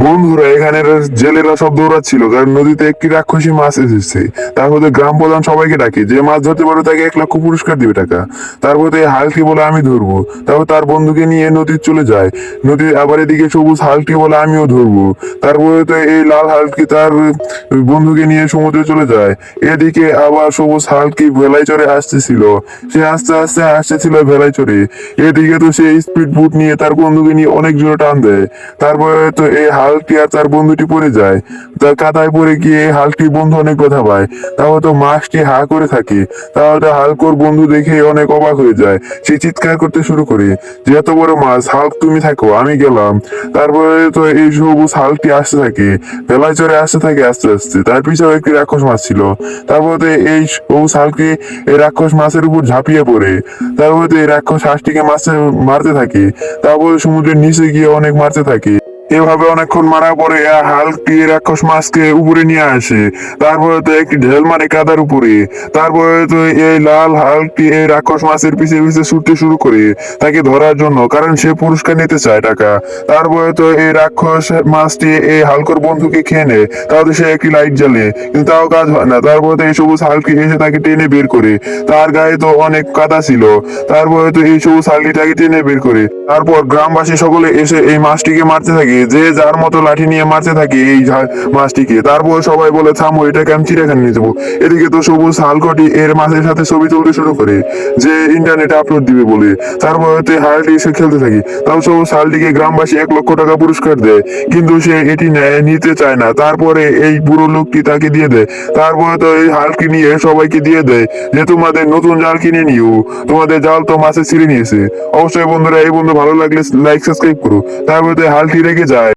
বন্ধুরা এখানে জেলেরা সব দৌড়াচ্ছিল কারণ নদীতে একটি রাক্ষসী মাছ এসেছে। তারপরে গ্রাম প্রধান সবাইকে ডাকে, যে মাছ ধরতে পারবে তাকে 1 লক্ষ পুরস্কার দিবে টাকা। তারপরে হালকি বলে আমি ধরবো। তারপর তার বন্ধুকে নিয়ে নদীর চলে যায়। নদী আবার এদিকে সবুজ হালকি বলে আমিও ধরবো। তারপরে তো এই লাল হালকি তার বন্ধুকে নিয়ে সমুদ্রে চলে যায়। এদিকে আবার সবুজ হালকি ভেলায় চড়ে আসতেছিল। সে আস্তে আস্তে আসতেছিল ভেলায় চড়ে। এদিকে তো সে স্পিড বুট নিয়ে তার বন্ধুকে নিয়ে অনেক জোরে টান দেয়। তারপরে তো এই হালকি আর তার বন্ধুটি পড়ে যায়। তার কাদায় পড়ে গিয়ে হালকির বন্ধু অনেক কথা পায়। তারপর তো মাছটি হা করে থাকে। তাহলে তো হালকোর বন্ধু দেখে অনেক অবাক হয়ে যায়। সে চিৎকার করতে শুরু করে যে এত বড় মাছ, হাল্ক তুমি থাকো আমি গেলাম। তারপরে তো এই সবুজ হালকটি আসতে থাকে, ভেলায় চড়ে আসতে থাকে আস্তে আস্তে। তার পিছনে একটি রাক্ষস মাছ ছিল। তারপরে তো এই সবুজ হালকি এই রাক্ষস মাছের উপর ঝাঁপিয়ে পড়ে। তারপরে তো এই রাক্ষস হাঁসটিকে মাছে মারতে থাকে। তারপরে সমুদ্রের নিচে গিয়ে অনেক মারতে থাকে। এভাবে অনেকক্ষণ মারার পরে হালকি রাক্ষস মাছকে উপরে নিয়ে আসে। তারপরে তো একটি ঢেল মারে কাদার উপরে। তারপরে তো এই লাল হালকি এই রাক্ষস মাছের পিছে পিছে ছুটতে শুরু করে তাকে ধরার জন্য, কারণ সে পুরস্কার নিতে চায় টাকা। তারপরে তো এই রাক্ষস মাছটি এই হালকর বন্ধুকে খেয়ে নেয়। তাহলে সে একটি লাইট জ্বালে, কিন্তু তাও কাজ হয় না। তারপরে তো এই সবুজ হালকি এসে তাকে টেনে বের করে। তার গায়ে তো অনেক কাদা ছিল। তারপরে তো এই সবুজ হালকি তাকে টেনে বের করে। তারপর গ্রামবাসী সকলে এসে এই মাছটিকে মারতে থাকে, যে যার মতো লাঠি নিয়ে মারতে থাকে এই মাছটিকে। তারপর সবাই বলে থামো, এটাকে আমি চিড়িয়াখানা নিয়ে যাবো। এদিকে তো সবুজ হালকটি এর মাছের সাথে ছবি তুলতে শুরু করে, যে ইন্টারনেটে আপলোড দিবে বলে। তারপর হালটি এসে খেলতে থাকে। তাও সবুজ হালটিকে গ্রামবাসী 1 লক্ষ টাকা পুরস্কার দেয়, কিন্তু সে এটি নিতে চায় না। তারপরে এই বুড়ো লোকটি তাকে দিয়ে দেয়। তারপরে তো এই হালকি নিয়ে সবাইকে দিয়ে দেয়, যে তোমাদের নতুন জাল কিনে নিও, তোমাদের জাল তো মাছে ছিঁড়ে নিয়েছে। অবশ্যই বন্ধুরা, এই বন্ধু ভালো লাগলে লাইক সাবস্ক্রাইব করো। তারপরে তো হালটি রেগে যায়।